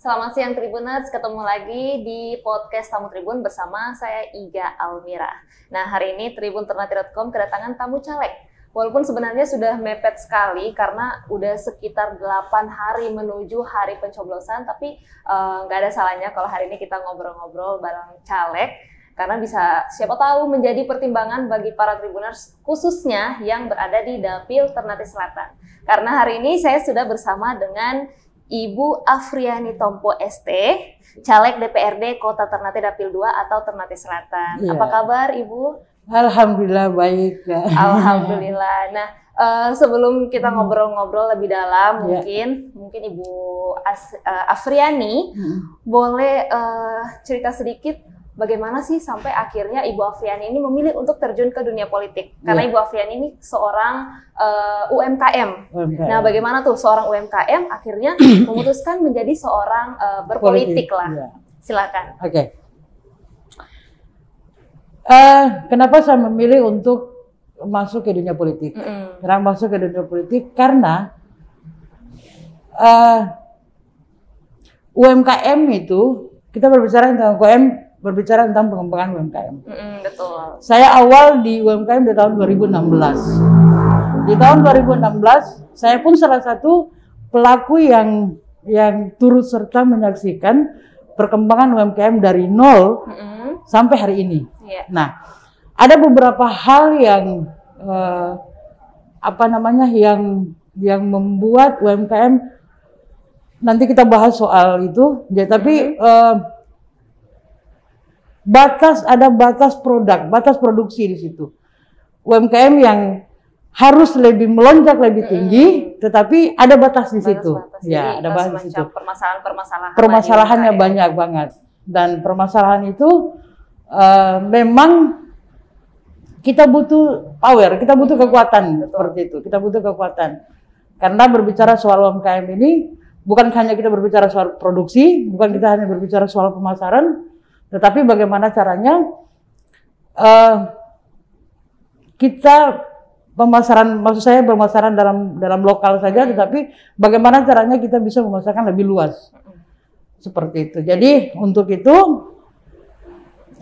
Selamat siang Tribuners, ketemu lagi di podcast Tamu Tribun bersama saya Iga Almira. Nah, hari ini TribunTernate.com kedatangan tamu caleg. Walaupun sebenarnya sudah mepet sekali karena udah sekitar 8 hari menuju hari pencoblosan, tapi nggak ada salahnya kalau hari ini kita ngobrol-ngobrol bareng caleg. Karena bisa siapa tahu menjadi pertimbangan bagi para Tribuners khususnya yang berada di Dapil Ternate Selatan. Karena hari ini saya sudah bersama dengan Ibu Afriani Tompo ST, caleg DPRD Kota Ternate Dapil 2 atau Ternate Selatan. Iya. Apa kabar Ibu? Alhamdulillah baik. Alhamdulillah. Nah, sebelum kita ngobrol-ngobrol lebih dalam, mungkin Ibu Afriani boleh cerita sedikit bagaimana sih sampai akhirnya Ibu Afriani ini memilih untuk terjun ke dunia politik? Karena Ibu Afriani ini seorang UMKM. Nah, bagaimana tuh seorang UMKM akhirnya memutuskan menjadi seorang berpolitik lah? Silakan. Oke. Kenapa saya memilih untuk masuk ke dunia politik? Kenapa masuk ke dunia politik? Karena UMKM itu, kita berbicara tentang UMKM, berbicara tentang pengembangan UMKM. Betul. Saya awal di UMKM di tahun 2016. Di tahun 2016, saya pun salah satu pelaku yang turut serta menyaksikan perkembangan UMKM dari nol sampai hari ini. Nah, ada beberapa hal yang yang membuat UMKM, nanti kita bahas soal itu. Tapi ada batas produk, batas produksi di situ. UMKM yang harus lebih melonjak lebih tinggi, tetapi ada batas di situ. Ya, ada batas di situ. Permasalahannya banyak banget. Dan permasalahan itu memang kita butuh power, kita butuh kekuatan seperti itu. Kita butuh kekuatan. Karena berbicara soal UMKM ini bukan hanya kita berbicara soal produksi, bukan kita hanya berbicara soal pemasaran, tetapi bagaimana caranya kita pemasaran, maksud saya pemasaran dalam lokal saja, tetapi bagaimana caranya kita bisa memasarkan lebih luas. Seperti itu. Jadi untuk itu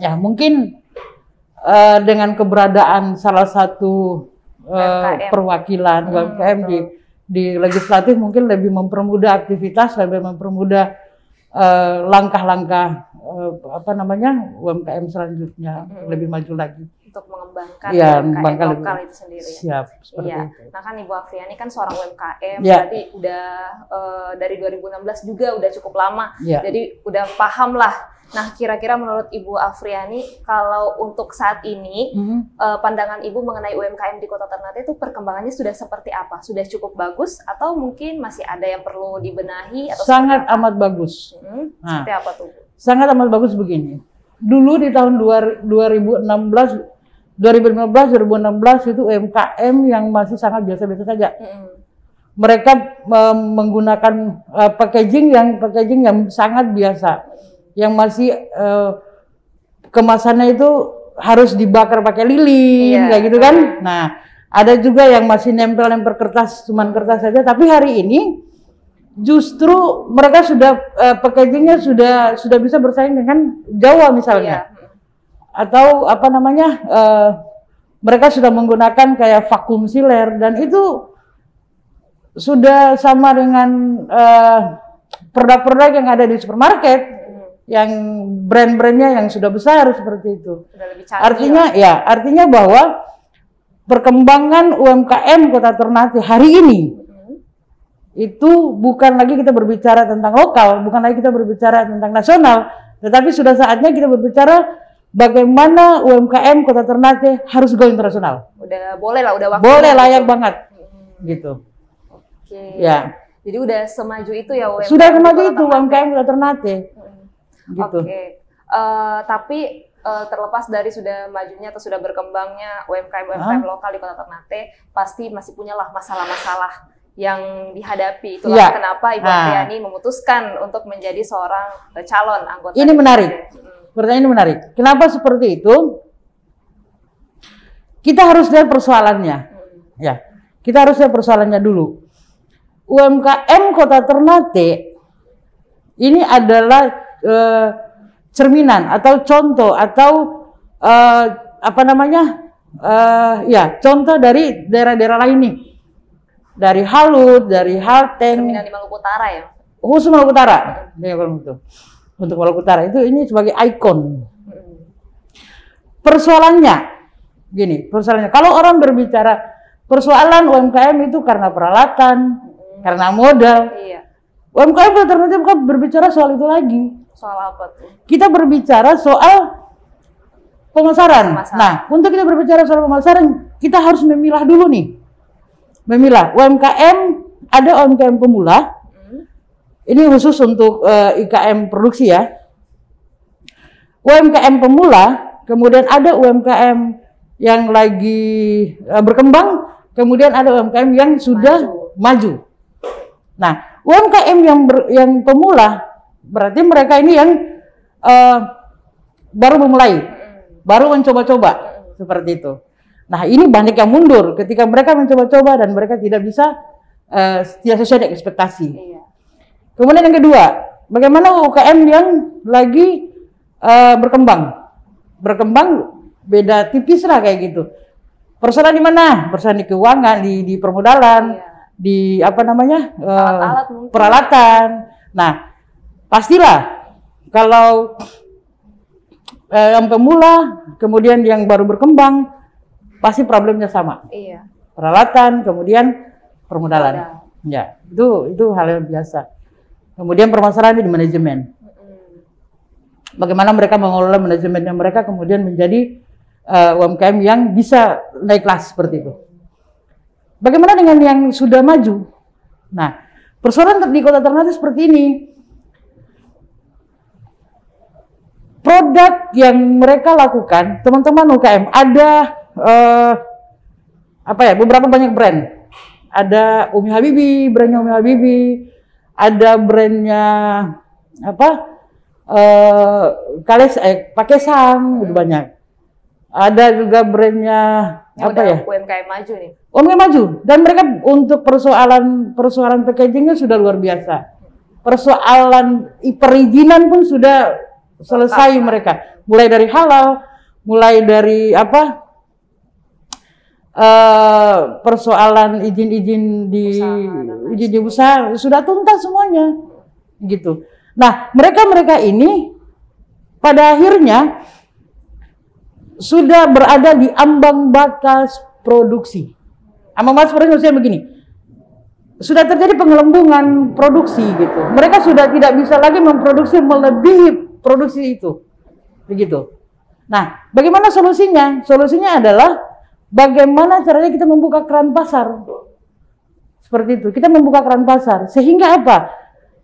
ya mungkin dengan keberadaan salah satu perwakilan UMKM di legislatif mungkin lebih mempermudah aktivitas, lebih mempermudah langkah-langkah UMKM selanjutnya lebih maju lagi untuk mengembangkan UMKM lokal itu sendiri. Siap, seperti itu. Nah kan Ibu Afriani kan seorang UMKM, berarti udah dari 2016 juga udah cukup lama, jadi udah paham lah. Nah, kira-kira menurut Ibu Afriani, kalau untuk saat ini, pandangan Ibu mengenai UMKM di Kota Ternate itu perkembangannya sudah seperti apa? Sudah cukup bagus atau mungkin masih ada yang perlu dibenahi? Atau sangat amat bagus. Seperti apa tuh, Bu? Sangat amat bagus begini. Dulu di tahun 2015 itu UMKM yang masih sangat biasa-biasa saja. Mereka menggunakan packaging yang sangat biasa. Yang masih kemasannya itu harus dibakar pakai lilin, kayak gitu kan. Nah, ada juga yang masih nempel-nempel kertas, cuman kertas saja. Tapi hari ini justru mereka sudah packagingnya sudah bisa bersaing dengan Jawa misalnya, atau mereka sudah menggunakan kayak vakum sealer, dan itu sudah sama dengan produk-produk yang ada di supermarket. Yang brand-brandnya yang sudah besar seperti itu. Artinya bahwa perkembangan UMKM Kota Ternate hari ini itu bukan lagi kita berbicara tentang lokal, bukan lagi kita berbicara tentang nasional, tetapi sudah saatnya kita berbicara bagaimana UMKM Kota Ternate harus go internasional. Udah boleh lah, udah waktunya. Boleh, layak banget, gitu. Oke. Jadi udah semaju itu ya UMKM. Sudah semaju itu UMKM Kota Ternate. Gitu. Tapi terlepas dari sudah majunya atau sudah berkembangnya UMKM lokal di Kota Ternate, pasti masih punyalah masalah-masalah yang dihadapi. Itulah kenapa Ibu Afriani memutuskan untuk menjadi seorang calon anggota. Ini menarik. Pertanyaan ini menarik. Kenapa seperti itu? Kita harus lihat persoalannya. Kita harus lihat persoalannya dulu. UMKM Kota Ternate ini adalah cerminan atau contoh atau apa namanya ya contoh dari daerah-daerah lain nih, dari Halut, dari Halteng. Cerminan di Maluku Utara ya? Khusus Maluku Utara, untuk Maluku Utara itu ini sebagai ikon. Persoalannya, gini, persoalannya kalau orang berbicara persoalan UMKM itu karena peralatan, karena modal. Iya. UMKM alternatif kan berbicara soal itu lagi. Soal apa tuh? Kita berbicara soal pemasaran. Nah, untuk kita berbicara soal pemasaran, kita harus memilah dulu nih. Memilah UMKM, ada UMKM pemula. Ini khusus untuk IKM produksi ya. UMKM pemula, kemudian ada UMKM yang lagi berkembang, kemudian ada UMKM yang sudah maju. Nah, UMKM yang pemula berarti mereka ini yang baru memulai, baru mencoba-coba seperti itu. Nah, ini banyak yang mundur ketika mereka mencoba-coba dan mereka tidak bisa tidak sesuai dengan ekspektasi. Iya. Kemudian yang kedua, bagaimana UKM yang lagi berkembang? Berkembang beda tipis lah kayak gitu. Persoalan di mana? Persoalan di keuangan, di permodalan, di apa namanya? Peralatan. Nah, pastilah kalau yang pemula, kemudian yang baru berkembang, pasti problemnya sama. Iya. Peralatan, kemudian permodalan. Ya, itu hal yang biasa. Kemudian permasalahannya di manajemen. Bagaimana mereka mengelola manajemennya mereka kemudian menjadi UMKM yang bisa naik kelas seperti itu. Bagaimana dengan yang sudah maju? Nah, persoalan di kota Ternate seperti ini. Produk yang mereka lakukan, teman-teman UKM, ada beberapa banyak brand. Ada Umi Habibi, brandnya Umi Habibi, ada brandnya Pakesang, udah banyak. Ada juga brandnya UMKM maju nih. UMKM maju, dan mereka untuk persoalan packagingnya sudah luar biasa. Persoalan perizinan pun sudah selesai mereka. Mulai dari halal, mulai dari persoalan izin-izin di usaha sudah tuntas semuanya, gitu. Nah, mereka ini pada akhirnya sudah berada di ambang batas produksi. Ambang batas produksi maksudnya begini, sudah terjadi penggelembungan produksi gitu. Mereka sudah tidak bisa lagi memproduksi melebihi produksi itu, begitu. Nah, bagaimana solusinya? Solusinya adalah bagaimana caranya kita membuka keran pasar. Seperti itu. Kita membuka keran pasar sehingga apa?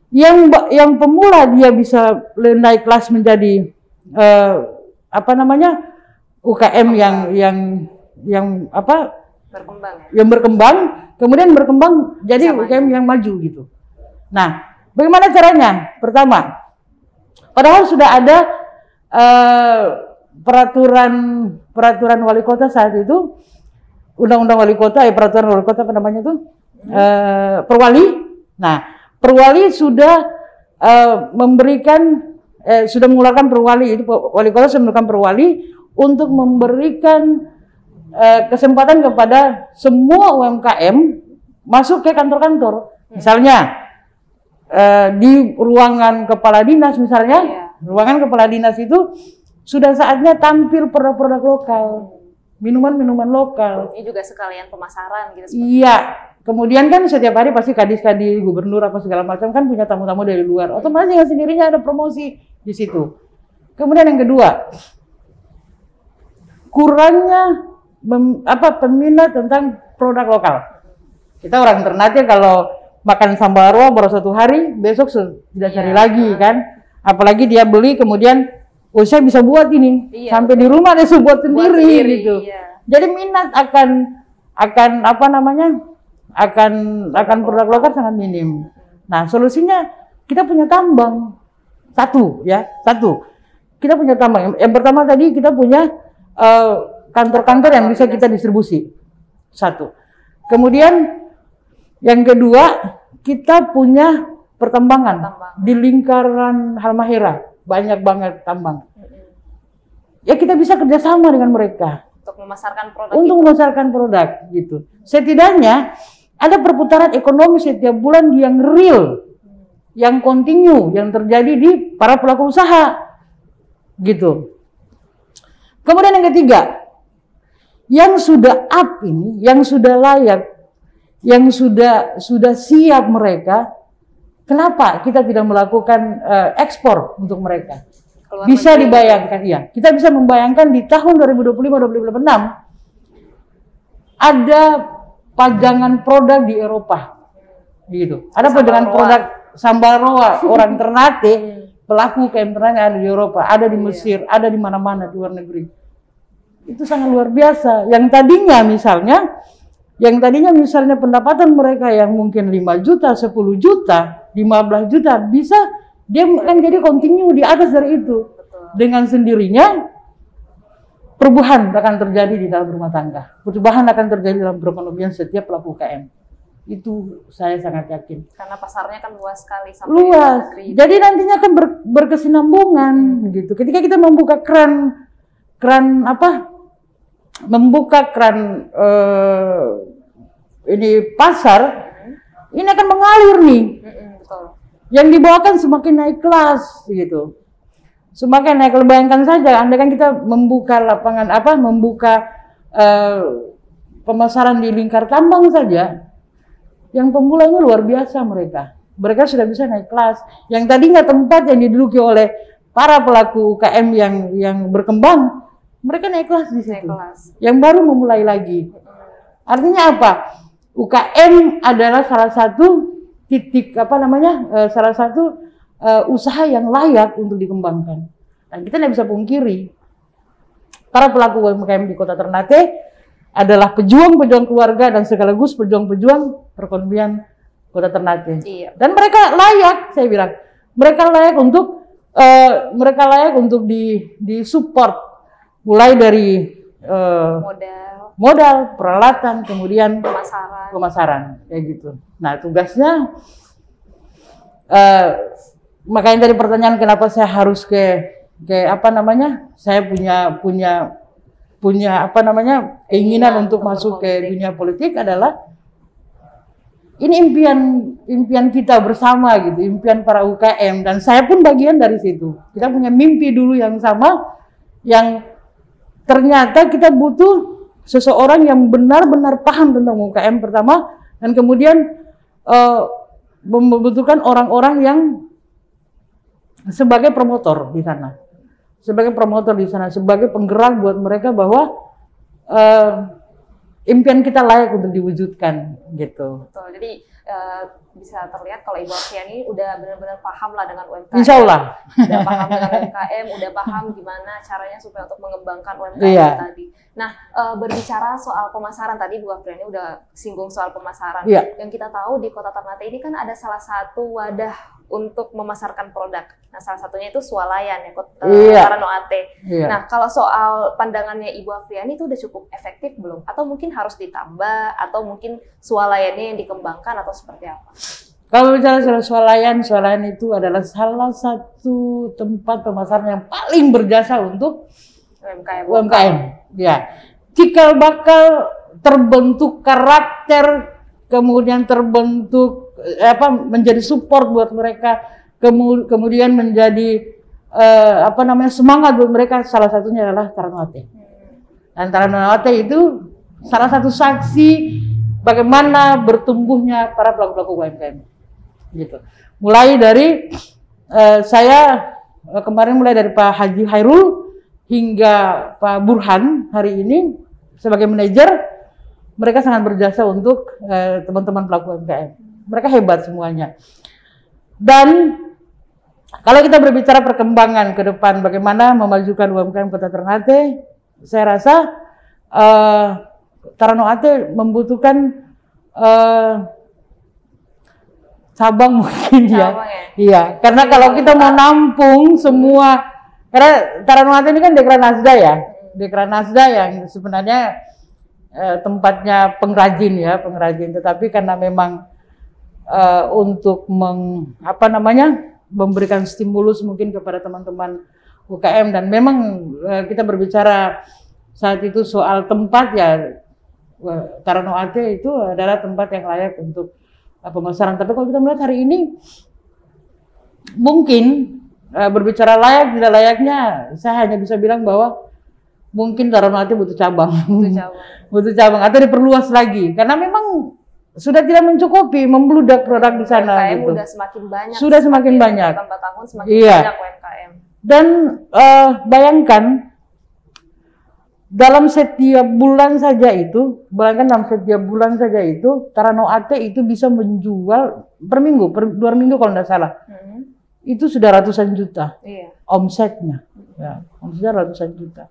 Yang pemula dia bisa naik kelas menjadi UKM yang berkembang ya? Yang berkembang, kemudian berkembang jadi UKM yang maju gitu. Nah, bagaimana caranya? Pertama, padahal sudah ada peraturan wali kota saat itu, undang-undang wali kota, peraturan wali kota apa namanya itu, Perwali. Nah, Perwali sudah sudah mengeluarkan Perwali, itu wali kota sudah mengeluarkan Perwali untuk memberikan kesempatan kepada semua UMKM masuk ke kantor-kantor. Misalnya di ruangan kepala dinas misalnya, ruangan kepala dinas itu sudah saatnya tampil produk-produk lokal, minuman-minuman lokal. Ini juga sekalian pemasaran gitu. Iya. Kemudian kan setiap hari pasti kadis-kadis, gubernur apa segala macam kan punya tamu-tamu dari luar. Otomatis dengan sendirinya ada promosi di situ. Kemudian yang kedua, kurangnya peminat tentang produk lokal. Kita orang Ternate kalau makan sambal arwah baru 1 hari, besok tidak cari lagi kan. Apalagi dia beli kemudian, saya bisa buat ini. Sampai di rumah dia buat sendiri gitu. Iya. Jadi minat akan produk lokal sangat minim. Nah, solusinya kita punya tambang. Satu. Kita punya tambang. Yang pertama tadi kita punya kantor-kantor yang bisa kita distribusi. 1. Kemudian yang kedua, kita punya pertambangan. Di lingkaran Halmahera banyak banget tambang. Ya kita bisa kerjasama dengan mereka untuk memasarkan produk. Memasarkan produk gitu. Setidaknya ada perputaran ekonomi setiap bulan yang real, yang kontinu, yang terjadi di para pelaku usaha gitu. Kemudian yang ketiga, yang sudah up ini, yang sudah layak, yang sudah siap mereka, kenapa kita tidak melakukan ekspor untuk mereka? Bisa dibayangkan, ya. Kita bisa membayangkan di tahun 2025-2026 ada pajangan produk di Eropa, gitu. Ada pajangan produk sambal roa orang Ternate, pelaku UKM Ternate ada di Eropa, ada di Mesir, ada di mana-mana di luar negeri. Itu sangat luar biasa. Yang tadinya misalnya pendapatan mereka yang mungkin 5 juta, 10 juta, 15 juta, bisa dia akan jadi kontinu di atas dari itu. Dengan sendirinya perubahan akan terjadi di dalam rumah tangga. Perubahan akan terjadi dalam perekonomian setiap pelaku UKM. Itu saya sangat yakin. Karena pasarnya kan luas sekali sampai luas. Jadi nantinya akan berkesinambungan gitu. Ketika kita membuka keran ini pasar, ini akan mengalir nih. Betul. Yang dibawakan semakin naik kelas gitu. Semakin naik, bayangkan saja, andai kan kita membuka lapangan membuka pemasaran di lingkar tambang saja, yang pemulanya luar biasa mereka. Mereka sudah bisa naik kelas. Yang tadinya tempat yang diduduki oleh para pelaku UKM yang berkembang, mereka naik kelas di situ. Yang baru memulai lagi. Artinya apa? UKM adalah salah satu titik salah satu usaha yang layak untuk dikembangkan. Dan kita tidak bisa pungkiri, para pelaku UMKM di Kota Ternate adalah pejuang-pejuang keluarga dan sekaligus pejuang-pejuang perekonomian Kota Ternate. Iya. Dan mereka layak, saya bilang, mereka layak untuk disupport, mulai dari modal, peralatan, kemudian pemasaran, kayak gitu. Nah, tugasnya makanya tadi pertanyaan kenapa saya harus saya punya keinginan untuk masuk ke dunia politik adalah ini impian kita bersama gitu, impian para UKM, dan saya pun bagian dari situ. Kita punya mimpi dulu yang sama, yang ternyata kita butuh seseorang yang benar-benar paham tentang UKM pertama, dan kemudian membutuhkan orang-orang yang sebagai promotor di sana, sebagai penggerak buat mereka bahwa impian kita layak untuk diwujudkan gitu. Betul. Jadi bisa terlihat kalau Ibu Afriani udah benar-benar paham lah dengan UMKM. Insya Allah. Udah paham dengan UMKM, udah paham gimana caranya supaya untuk mengembangkan UMKM tadi. Nah, berbicara soal pemasaran tadi Bu Afriani udah singgung soal pemasaran. Yang kita tahu di Kota Ternate ini kan ada salah satu wadah untuk memasarkan produk. Nah, salah satunya itu Swalayan ya, Taranoate. Nah, kalau soal pandangannya Ibu Afriani itu udah cukup efektif belum? Atau mungkin harus ditambah? Atau mungkin Swalayannya yang dikembangkan atau seperti apa? Kalau bicara soal Swalayan itu adalah salah satu tempat pemasaran yang paling berjasa untuk UMKM. Ya, cikal bakal terbentuk karakter, kemudian terbentuk menjadi support buat mereka, kemudian menjadi semangat buat mereka, salah satunya adalah Taranoate. Dan Taranoate itu salah satu saksi bagaimana bertumbuhnya para pelaku-pelaku UMKM gitu. Mulai dari saya kemarin mulai dari Pak Haji Hairul hingga Pak Burhan hari ini sebagai manajer, mereka sangat berjasa untuk teman-teman pelaku UMKM. Mereka hebat semuanya. Dan kalau kita berbicara perkembangan ke depan, bagaimana memajukan UMKM Kota Ternate, saya rasa Taranoate membutuhkan cabang mungkin ya. Iya, karena kalau kita mau nampung semua, karena Taranoate ini kan Dekra Nasda yang sebenarnya tempatnya pengrajin, tetapi karena memang untuk memberikan stimulus mungkin kepada teman-teman UKM, dan memang kita berbicara saat itu soal tempat ya, Taranoate itu adalah tempat yang layak untuk pemasaran. Tapi kalau kita melihat hari ini, mungkin berbicara layak tidak layaknya, saya hanya bisa bilang bahwa mungkin Taranoate butuh cabang, butuh cabang atau diperluas lagi, karena memang sudah tidak mencukupi membludak produk di sana. UMKM gitu. Sudah semakin banyak. Sudah semakin banyak. Tambah tahun semakin banyak UMKM. Dan bayangkan dalam setiap bulan saja itu, Taranoate itu bisa menjual per minggu, per 2 minggu kalau tidak salah. Itu sudah ratusan juta omsetnya. Ya, omsetnya ratusan juta.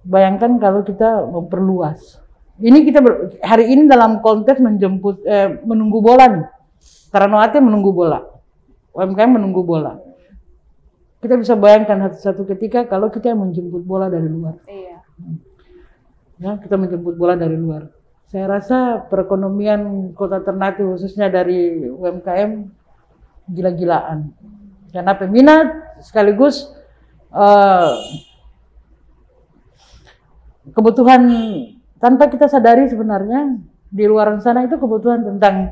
Bayangkan kalau kita memperluas. Ini kita hari ini dalam konteks menunggu bola nih. Taranoate menunggu bola. UMKM menunggu bola. Kita bisa bayangkan satu ketika kalau kita menjemput bola dari luar. Iya. Ya, kita menjemput bola dari luar. Saya rasa perekonomian Kota Ternate khususnya dari UMKM gila-gilaan. Karena peminat sekaligus kebutuhan tanpa kita sadari sebenarnya di luar sana itu kebutuhan tentang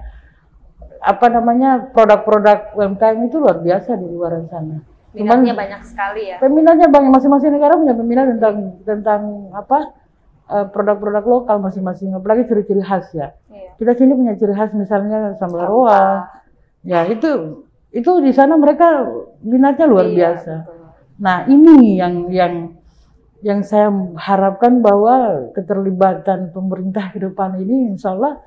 produk-produk UMKM itu luar biasa di luar sana. Minatnya banyak sekali ya. Peminatnya banyak, masing-masing negara punya peminat tentang produk-produk lokal masing-masing, apalagi ciri-ciri khas ya. Iya. Kita sini punya ciri khas misalnya sambal roa. Ya itu di sana mereka minatnya luar biasa. Betul. Nah, ini yang saya harapkan bahwa keterlibatan pemerintah ke depan ini insya Allah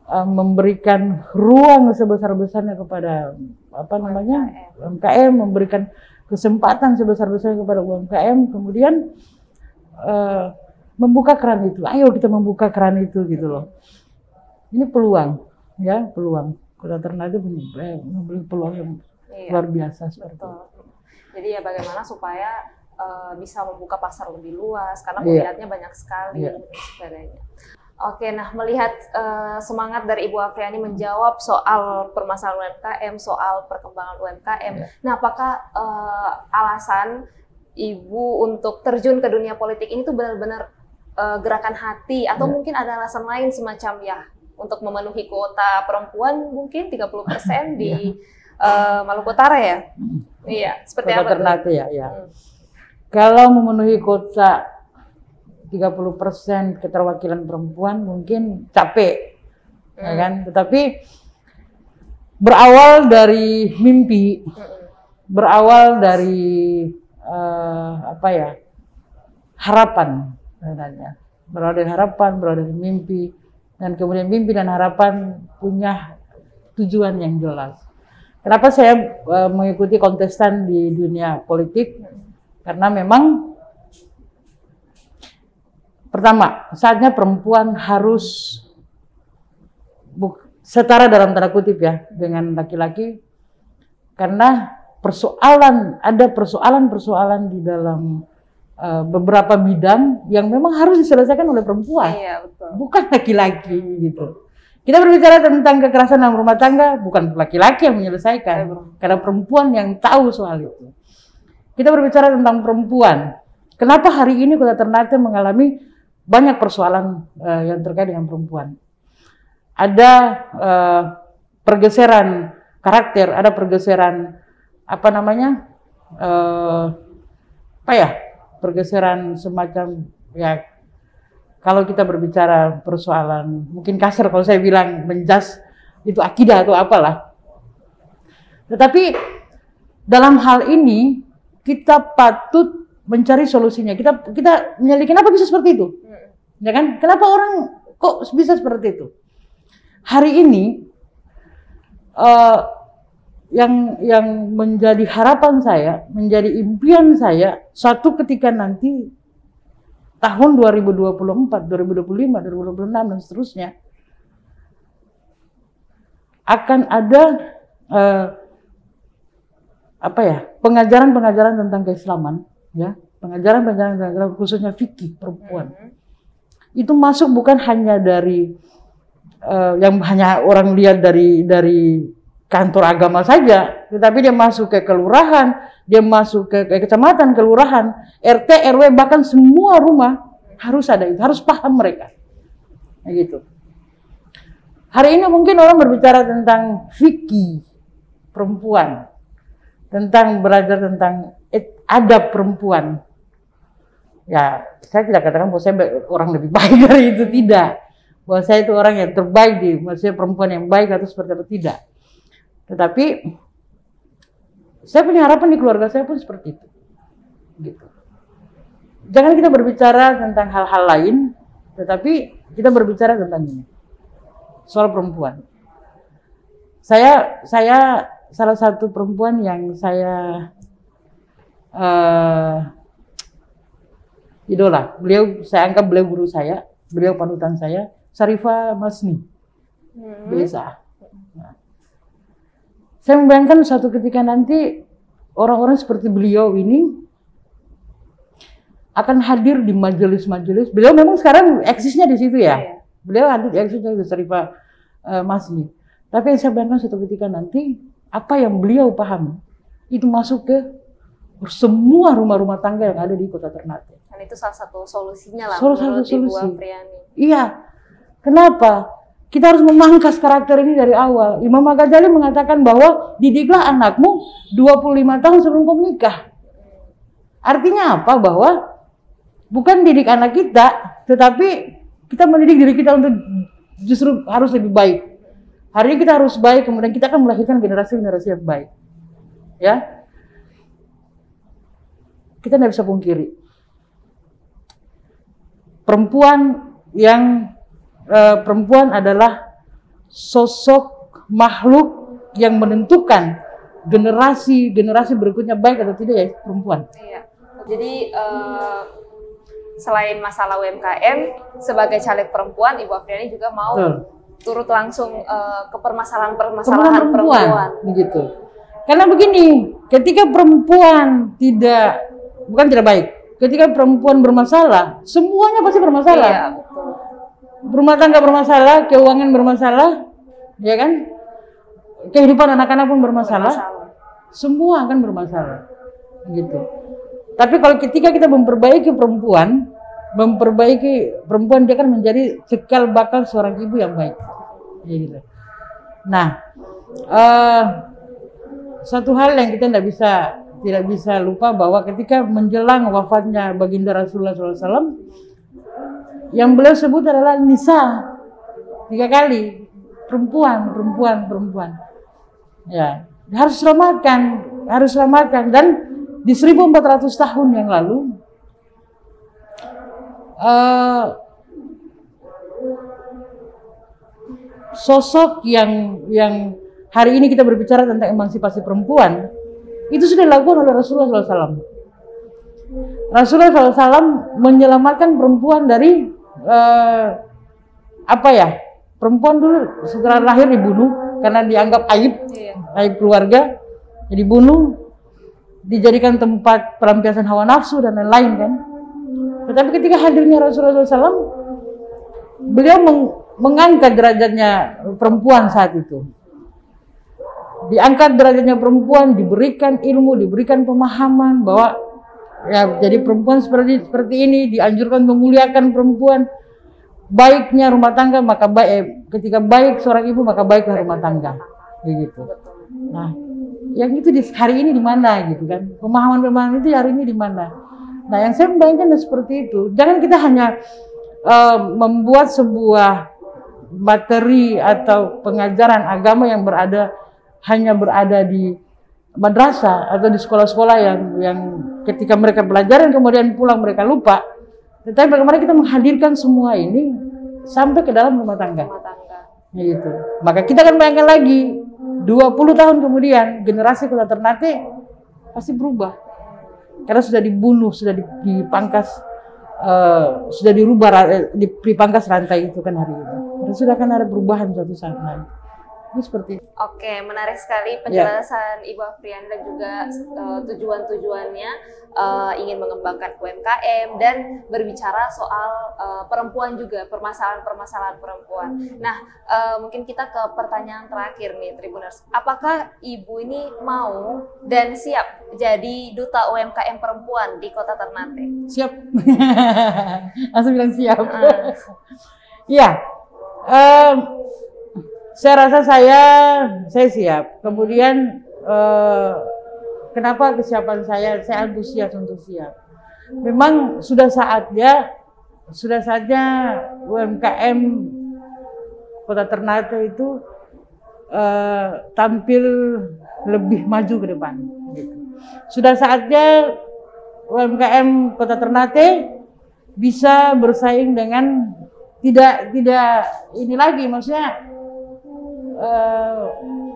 memberikan ruang sebesar-besarnya kepada UMKM, memberikan kesempatan sebesar-besarnya kepada UMKM, kemudian membuka keran itu. Ayo kita membuka keran itu gitu loh. Ini peluang, ya, peluang. Kota Ternate memberi peluang yang luar biasa seperti itu. Jadi ya bagaimana supaya bisa membuka pasar lebih luas karena peminatnya banyak sekali dan sebagainya. Oke, nah melihat semangat dari Ibu Afriani menjawab soal permasalahan UMKM, soal perkembangan UMKM. Nah, apakah alasan Ibu untuk terjun ke dunia politik ini tuh benar-benar gerakan hati atau mungkin ada alasan lain semacam ya untuk memenuhi kuota perempuan mungkin 30% di Maluku Utara ya? Iya, seperti apa Ternate ya. Kalau memenuhi kuota 30% keterwakilan perempuan mungkin capek, ya kan? Tetapi berawal dari mimpi, berawal dari harapan sebenarnya. Berawal dari harapan, berawal dari mimpi, dan kemudian mimpi dan harapan punya tujuan yang jelas. Kenapa saya mengikuti kontestan di dunia politik? Karena memang pertama, saatnya perempuan harus setara dalam tanda kutip ya dengan laki-laki, karena ada persoalan-persoalan di dalam beberapa bidang yang memang harus diselesaikan oleh perempuan, bukan laki-laki gitu. Kita berbicara tentang kekerasan dalam rumah tangga, bukan laki-laki yang menyelesaikan, karena perempuan yang tahu soal itu. Kita berbicara tentang perempuan. Kenapa hari ini Kota Ternate mengalami banyak persoalan yang terkait dengan perempuan? Ada pergeseran karakter, ada pergeseran pergeseran semacam ya. Kalau kita berbicara persoalan mungkin kasar kalau saya bilang menjas itu akidah atau apalah. Tetapi dalam hal ini kita patut mencari solusinya. Kita menyelidiki kenapa bisa seperti itu. Ya kan? Kenapa orang kok bisa seperti itu? Hari ini yang menjadi harapan saya, menjadi impian saya, suatu ketika nanti tahun 2024, 2025, 2026 dan seterusnya akan ada pengajaran tentang keislaman, ya, pengajaran khususnya fikih perempuan. Itu masuk bukan hanya dari yang hanya orang lihat dari kantor agama saja, tetapi dia masuk ke kelurahan, dia masuk ke kecamatan, kelurahan, RT, RW, bahkan semua rumah harus ada itu, harus paham mereka. Nah, gitu. Hari ini mungkin orang berbicara tentang fikih perempuan, tentang belajar tentang adab perempuan. Ya, saya tidak katakan bahwa saya orang lebih baik dari itu, tidak. Bahwa saya itu orang yang terbaik, maksudnya perempuan yang baik atau seperti apa, tidak. Tetapi saya punya harapan di keluarga saya pun seperti itu. Gitu. Jangan kita berbicara tentang hal-hal lain, tetapi kita berbicara tentang ini. Soal perempuan. Saya salah satu perempuan yang saya idola. Saya anggap beliau guru saya, beliau panutan saya, Syarifah Masni. Biasa. Nah. Saya membayangkan suatu ketika nanti orang-orang seperti beliau ini akan hadir di majelis-majelis. Beliau memang sekarang eksisnya di situ ya. Iya. Beliau hadir di eksisnya di Syarifah Masni. Tapi yang saya bayangkan suatu ketika nanti apa yang beliau paham itu masuk ke semua rumah-rumah tangga yang ada di Kota Ternate. Dan itu salah satu solusinya lah menurut Ibu Afriani. Iya. Kenapa? Kita harus memangkas karakter ini dari awal. Imam Al-Ghazali mengatakan bahwa didiklah anakmu 25 tahun sebelum kau menikah. Artinya apa? Bahwa bukan didik anak kita, tetapi kita mendidik diri kita untuk justru harus lebih baik. Hari ini kita harus baik, kemudian kita akan melahirkan generasi-generasi yang baik. Ya, kita tidak bisa pungkiri. Perempuan adalah sosok makhluk yang menentukan generasi berikutnya baik atau tidak, ya perempuan. Iya. Jadi selain masalah UMKM, sebagai caleg perempuan, Ibu Afriani juga mau turut langsung ke permasalahan perempuan. Begitu. Karena begini, ketika perempuan bukan tidak baik, ketika perempuan bermasalah, semuanya pasti bermasalah. Iya, betul. Rumah tangga bermasalah, keuangan bermasalah, ya kan? Kehidupan anak-anak pun bermasalah. Semua akan bermasalah. Gitu. Tapi kalau ketika kita memperbaiki perempuan, dia akan menjadi cikal bakal seorang ibu yang baik. Gitu. Nah, satu hal yang kita tidak bisa lupa bahwa ketika menjelang wafatnya baginda Rasulullah SAW, yang beliau sebut adalah nisa 3 kali, perempuan. Ya, harus selamatkan. Dan di 1400 tahun yang lalu, sosok yang hari ini kita berbicara tentang emansipasi perempuan, itu sudah dilakukan oleh Rasulullah SAW. Rasulullah SAW menyelamatkan perempuan dari perempuan dulu setelah lahir dibunuh karena dianggap aib keluarga, jadi dibunuh, dijadikan tempat pelampiasan hawa nafsu dan lain-lain kan. Tetapi ketika hadirnya Rasulullah SAW, beliau mengangkat derajatnya perempuan saat itu. Diangkat derajatnya perempuan, diberikan ilmu, diberikan pemahaman bahwa ya jadi perempuan seperti ini, dianjurkan memuliakan perempuan. Baiknya rumah tangga maka ketika baik seorang ibu maka baiklah rumah tangga. Begitu. Nah, yang itu hari ini di mana gitu kan? Pemahaman itu hari ini di mana? Nah, yang saya membayangkan seperti itu. Jangan kita hanya membuat sebuah materi atau pengajaran agama yang hanya berada di madrasah atau di sekolah-sekolah yang ketika mereka pelajaran kemudian pulang mereka lupa. Tetapi bagaimana kita menghadirkan semua ini sampai ke dalam rumah tangga. Gitu. Maka kita akan bayangkan lagi 20 tahun kemudian generasi Kota Ternate pasti berubah. Karena sudah dibunuh, sudah dipangkas, sudah dipangkas rantai itu kan hari ini. Karena sudah akan ada perubahan suatu saat nanti. Ini seperti itu. Oke, menarik sekali penjelasan Ibu Afriani dan juga tujuan-tujuannya ingin mengembangkan UMKM dan berbicara soal perempuan juga, permasalahan-permasalahan perempuan. Nah, mungkin kita ke pertanyaan terakhir nih, Tribuners. Apakah Ibu ini mau dan siap jadi duta UMKM perempuan di Kota Ternate? Siap. Langsung bilang siap. Iya. Saya rasa saya siap. Kemudian kenapa kesiapan saya antusias untuk siap. Memang sudah saatnya UMKM Kota Ternate itu tampil lebih maju ke depan. Gitu. Sudah saatnya UMKM Kota Ternate bisa bersaing dengan tidak ini lagi, maksudnya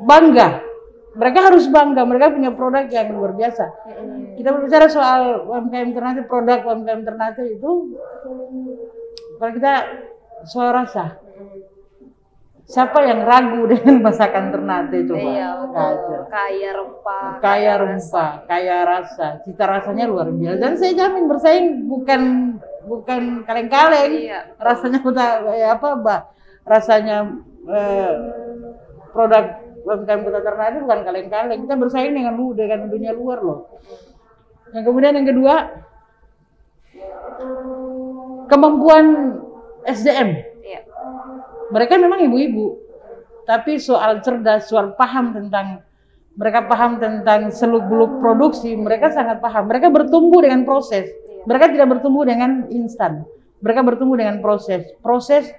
bangga. Mereka harus bangga, mereka punya produk yang luar biasa. Kita berbicara soal UMKM Ternate, produk UMKM Ternate itu, kalau kita soal rasa, siapa yang ragu dengan masakan Ternate coba? Iya, betul. Kaya rempah, kaya rasa, cita rasanya luar biasa. Dan saya jamin bersaing bukan kaleng-kaleng. Iya. Rasanya rasanya produk UMKM Kota Ternate bukan kaleng-kaleng. Kita bersaing dengan dunia luar loh. Yang kemudian yang kedua, kemampuan SDM. Iya. Mereka memang ibu-ibu, tapi soal cerdas, soal mereka paham tentang seluk-beluk produksi, mereka sangat paham. Mereka bertumbuh dengan proses. Mereka tidak bertumbuh dengan instan. Mereka bertumbuh dengan proses. Proses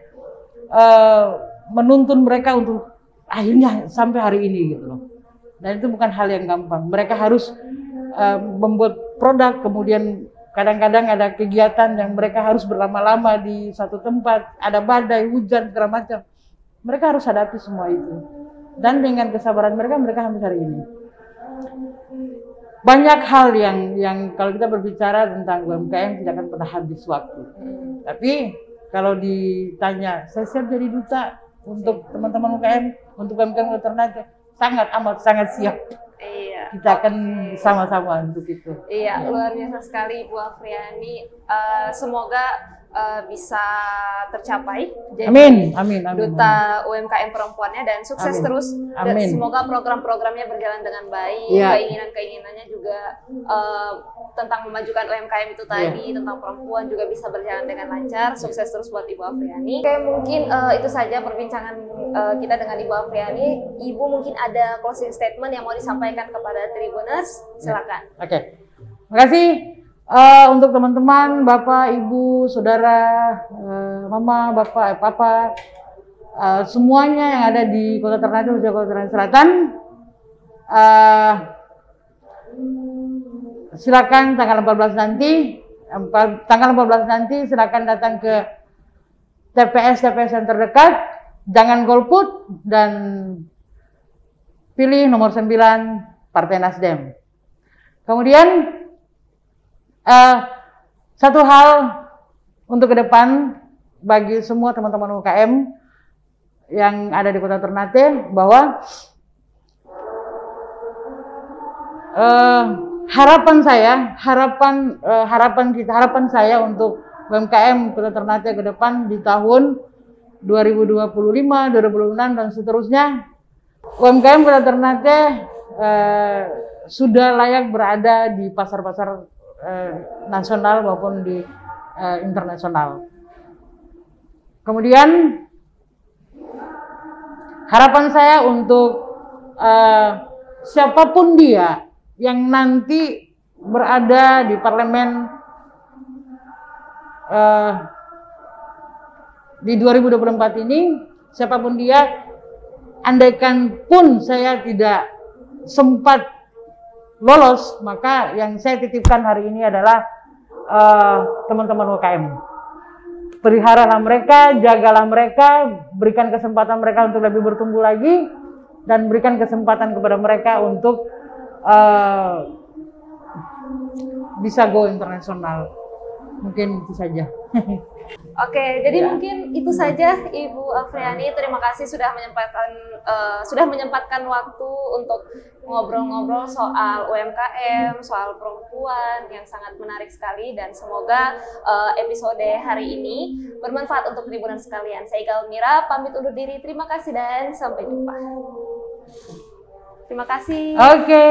menuntun mereka untuk akhirnya sampai hari ini gitu loh. Dan itu bukan hal yang gampang. Mereka harus membuat produk, kemudian kadang-kadang ada kegiatan yang mereka harus berlama-lama di satu tempat, ada badai, hujan, segala macam. Mereka harus hadapi semua itu. Dan dengan kesabaran mereka sampai hari ini. Banyak hal yang kalau kita berbicara tentang UMKM tidak akan pernah habis waktu. Tapi kalau ditanya, saya siap jadi duta untuk teman-teman UMKM, untuk UMKM Ternate, sangat siap. Iya. Kita akan sama-sama untuk itu. Iya, luar biasa sekali Bu Afriani. Semoga bisa tercapai jadi amin. duta UMKM perempuannya dan sukses terus. Dan semoga program-programnya berjalan dengan baik, keinginan-keinginannya juga tentang memajukan UMKM itu tadi, tentang perempuan juga bisa berjalan dengan lancar. Sukses terus buat Ibu Afriani. Oke, mungkin itu saja perbincangan kita dengan Ibu Afriani. Ibu mungkin ada closing statement yang mau disampaikan kepada Tribuners, silakan. Oke. Makasih. Untuk teman-teman, Bapak, Ibu, Saudara, Mama, Bapak, Papa, semuanya yang ada di Kota Ternate, khususnya Kota Ternate Selatan, silakan tanggal 14 nanti, silakan datang ke TPS yang terdekat, jangan golput dan pilih nomor 9 Partai Nasdem. Kemudian satu hal untuk ke depan bagi semua teman-teman UMKM yang ada di Kota Ternate, bahwa harapan saya untuk UMKM Kota Ternate ke depan di tahun 2025, 2026 dan seterusnya, UMKM Kota Ternate sudah layak berada di pasar-pasar nasional maupun di internasional. Kemudian harapan saya untuk siapapun dia yang nanti berada di parlemen di 2024 ini, siapapun dia, andaikan pun saya tidak sempat lolos, maka yang saya titipkan hari ini adalah teman-teman UMKM. Peliharalah mereka, jagalah mereka, berikan kesempatan mereka untuk lebih bertumbuh lagi, dan berikan kesempatan kepada mereka untuk bisa go internasional. Mungkin itu saja. Oke, jadi mungkin itu saja Ibu Afriani. Terima kasih sudah menyempatkan waktu untuk ngobrol-ngobrol soal UMKM, soal perempuan yang sangat menarik sekali, dan semoga episode hari ini bermanfaat untuk Tribunan sekalian. Saya Iga Almira, pamit undur diri. Terima kasih dan sampai jumpa. Terima kasih. Oke.